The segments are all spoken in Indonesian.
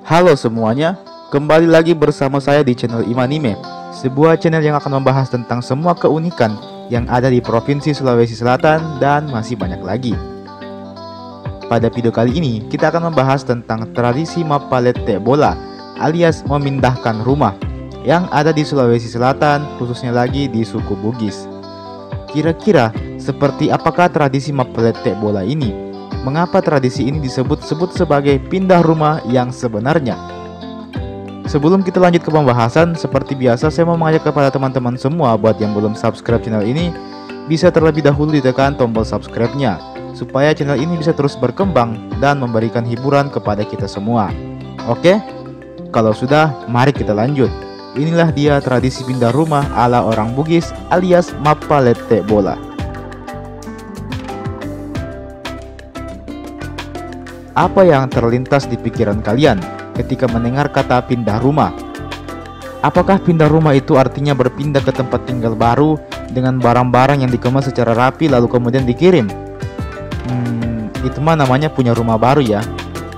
Halo semuanya, kembali lagi bersama saya di channel Imanime, sebuah channel yang akan membahas tentang semua keunikan yang ada di Provinsi Sulawesi Selatan dan masih banyak lagi. Pada video kali ini, kita akan membahas tentang tradisi Mapalete Bola alias memindahkan rumah yang ada di Sulawesi Selatan, khususnya lagi di suku Bugis. Kira-kira seperti apakah tradisi Mapalete Bola ini? Mengapa tradisi ini disebut-sebut sebagai pindah rumah yang sebenarnya? Sebelum kita lanjut ke pembahasan, seperti biasa saya mau mengajak kepada teman-teman semua buat yang belum subscribe channel ini, bisa terlebih dahulu ditekan tombol subscribe-nya, supaya channel ini bisa terus berkembang dan memberikan hiburan kepada kita semua. Oke? Kalau sudah, mari kita lanjut. Inilah dia tradisi pindah rumah ala orang Bugis alias Mapalete Bola. Apa yang terlintas di pikiran kalian ketika mendengar kata pindah rumah? Apakah pindah rumah itu artinya berpindah ke tempat tinggal baru dengan barang-barang yang dikemas secara rapi lalu kemudian dikirim? Itu mah namanya punya rumah baru ya,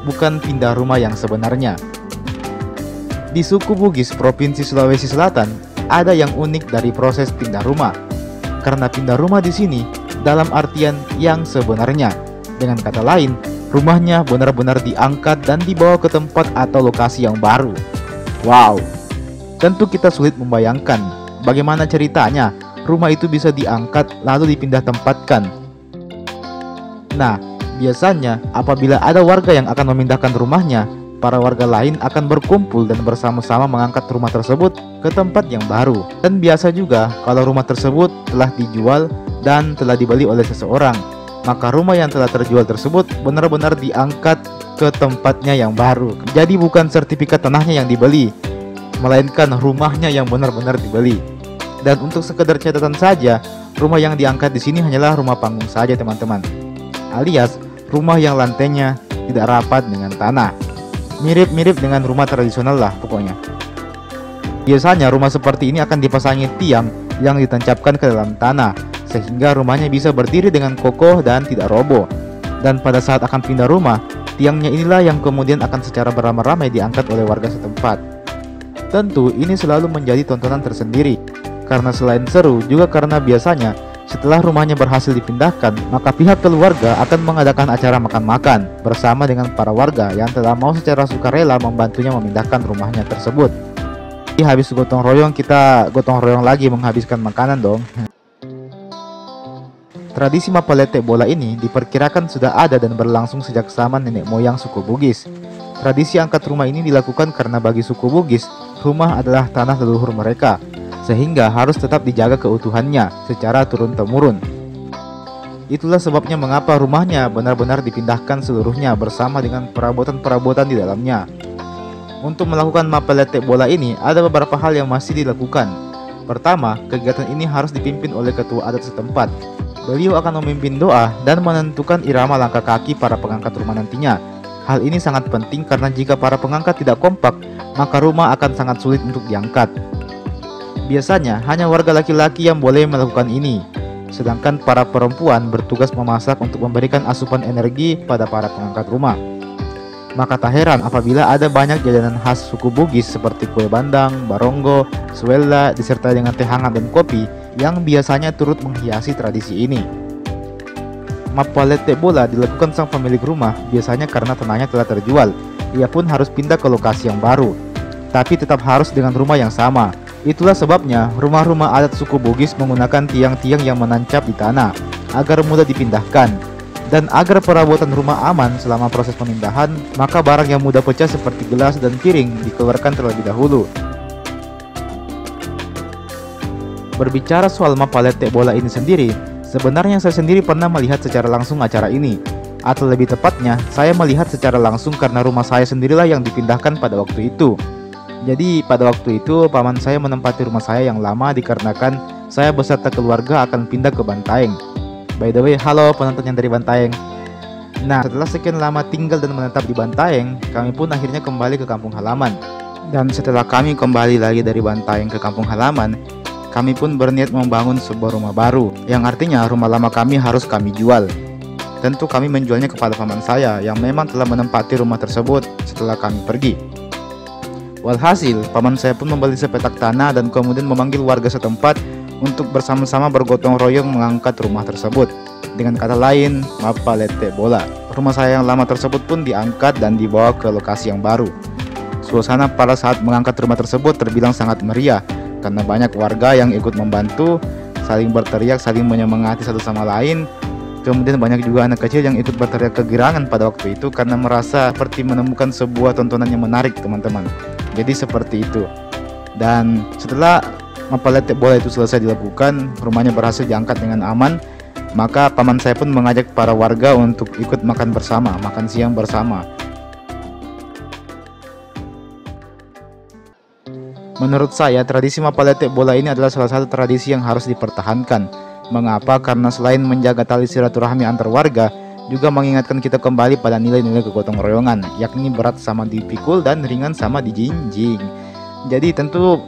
bukan pindah rumah yang sebenarnya. Di suku Bugis Provinsi Sulawesi Selatan ada yang unik dari proses pindah rumah. Karena pindah rumah di sini dalam artian yang sebenarnya. Dengan kata lain, rumahnya benar-benar diangkat dan dibawa ke tempat atau lokasi yang baru. Wow, tentu kita sulit membayangkan bagaimana ceritanya rumah itu bisa diangkat lalu dipindah tempatkan. Nah, biasanya apabila ada warga yang akan memindahkan rumahnya, para warga lain akan berkumpul dan bersama-sama mengangkat rumah tersebut ke tempat yang baru. Dan biasa juga kalau rumah tersebut telah dijual dan telah dibeli oleh seseorang, maka rumah yang telah terjual tersebut benar-benar diangkat ke tempatnya yang baru. Jadi bukan sertifikat tanahnya yang dibeli, melainkan rumahnya yang benar-benar dibeli. Dan untuk sekedar catatan saja, rumah yang diangkat di sini hanyalah rumah panggung saja teman-teman, alias rumah yang lantainya tidak rapat dengan tanah. Mirip-mirip dengan rumah tradisional lah pokoknya. Biasanya rumah seperti ini akan dipasangi tiang yang ditancapkan ke dalam tanah, sehingga rumahnya bisa berdiri dengan kokoh dan tidak roboh. Dan pada saat akan pindah rumah, tiangnya inilah yang kemudian akan secara beramai-ramai diangkat oleh warga setempat. Tentu ini selalu menjadi tontonan tersendiri, karena selain seru juga karena biasanya setelah rumahnya berhasil dipindahkan, maka pihak keluarga akan mengadakan acara makan-makan bersama dengan para warga yang telah mau secara sukarela membantunya memindahkan rumahnya tersebut. Jadi habis gotong royong, kita gotong royong lagi menghabiskan makanan dong. Tradisi Mapalete Bola ini diperkirakan sudah ada dan berlangsung sejak zaman nenek moyang suku Bugis. Tradisi angkat rumah ini dilakukan karena bagi suku Bugis, rumah adalah tanah leluhur mereka, sehingga harus tetap dijaga keutuhannya secara turun-temurun. Itulah sebabnya mengapa rumahnya benar-benar dipindahkan seluruhnya bersama dengan perabotan-perabotan di dalamnya. Untuk melakukan Mapalete Bola ini ada beberapa hal yang masih dilakukan. Pertama, kegiatan ini harus dipimpin oleh ketua adat setempat. Beliau akan memimpin doa dan menentukan irama langkah kaki para pengangkat rumah nantinya. Hal ini sangat penting karena jika para pengangkat tidak kompak, maka rumah akan sangat sulit untuk diangkat. Biasanya hanya warga laki-laki yang boleh melakukan ini, sedangkan para perempuan bertugas memasak untuk memberikan asupan energi pada para pengangkat rumah. Maka tak heran apabila ada banyak jajanan khas suku Bugis seperti kue bandang, baronggo, suela, disertai dengan teh hangat dan kopi yang biasanya turut menghiasi tradisi ini. Mapalete Bola dilakukan sang pemilik rumah biasanya karena tanahnya telah terjual. Ia pun harus pindah ke lokasi yang baru, tapi tetap harus dengan rumah yang sama. Itulah sebabnya rumah-rumah adat suku Bugis menggunakan tiang-tiang yang menancap di tanah agar mudah dipindahkan. Dan agar perabotan rumah aman selama proses pemindahan, maka barang yang mudah pecah seperti gelas dan piring dikeluarkan terlebih dahulu. Berbicara soal Mapalete Bola ini sendiri, sebenarnya saya sendiri pernah melihat secara langsung acara ini. Atau lebih tepatnya, saya melihat secara langsung karena rumah saya sendirilah yang dipindahkan pada waktu itu. Jadi pada waktu itu paman saya menempati rumah saya yang lama dikarenakan saya beserta keluarga akan pindah ke Bantaeng. By the way, halo penonton yang dari Bantaeng. Nah, setelah sekian lama tinggal dan menetap di Bantaeng, kami pun akhirnya kembali ke kampung halaman. Dan setelah kami kembali lagi dari Bantaeng ke kampung halaman, kami pun berniat membangun sebuah rumah baru, yang artinya rumah lama kami harus kami jual. tentu kami menjualnya kepada paman saya yang memang telah menempati rumah tersebut setelah kami pergi. Walhasil, paman saya pun membeli sepetak tanah dan kemudian memanggil warga setempat untuk bersama-sama bergotong royong mengangkat rumah tersebut. Dengan kata lain, Mapalete Bola. Rumah saya yang lama tersebut pun diangkat dan dibawa ke lokasi yang baru. Suasana pada saat mengangkat rumah tersebut terbilang sangat meriah karena banyak warga yang ikut membantu, saling berteriak, saling menyemangati satu sama lain. Kemudian banyak juga anak kecil yang ikut berteriak kegirangan pada waktu itu karena merasa seperti menemukan sebuah tontonan yang menarik, teman-teman. Jadi seperti itu. Dan setelah Mapalete Bola itu selesai dilakukan, rumahnya berhasil diangkat dengan aman. Maka paman saya pun mengajak para warga untuk ikut makan bersama, makan siang bersama. Menurut saya, tradisi Mapalete Bola ini adalah salah satu tradisi yang harus dipertahankan. Mengapa? Karena selain menjaga tali silaturahmi antar warga, juga mengingatkan kita kembali pada nilai-nilai kegotong royongan, yakni berat sama dipikul dan ringan sama dijinjing. Jadi tentu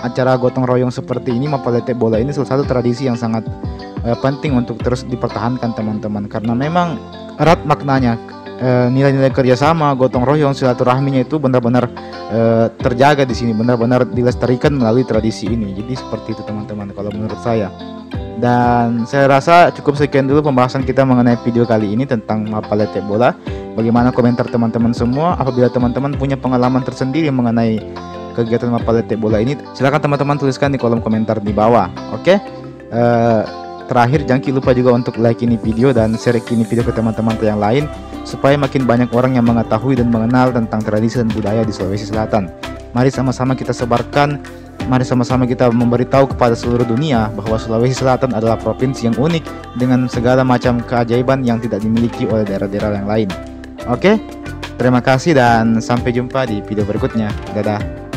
acara gotong royong seperti ini, Mapalete Bola ini salah satu tradisi yang sangat penting untuk terus dipertahankan, teman-teman, karena memang erat maknanya. Nilai-nilai kerjasama, gotong royong, silaturahminya itu benar-benar terjaga di sini, benar-benar dilestarikan melalui tradisi ini. Jadi seperti itu, teman-teman, kalau menurut saya. Dan saya rasa cukup sekian dulu pembahasan kita mengenai video kali ini tentang Mapalete Bola. Bagaimana komentar teman-teman semua? Apabila teman-teman punya pengalaman tersendiri mengenai kegiatan Mapalete Bola ini, silakan teman-teman tuliskan di kolom komentar di bawah. Oke? Terakhir, jangan lupa juga untuk like ini video dan share ini video ke teman-teman yang lain, supaya makin banyak orang yang mengetahui dan mengenal tentang tradisi dan budaya di Sulawesi Selatan. Mari sama-sama kita sebarkan, mari sama-sama kita memberitahu kepada seluruh dunia bahwa Sulawesi Selatan adalah provinsi yang unik dengan segala macam keajaiban yang tidak dimiliki oleh daerah-daerah yang lain. Oke? Terima kasih dan sampai jumpa di video berikutnya. Dadah.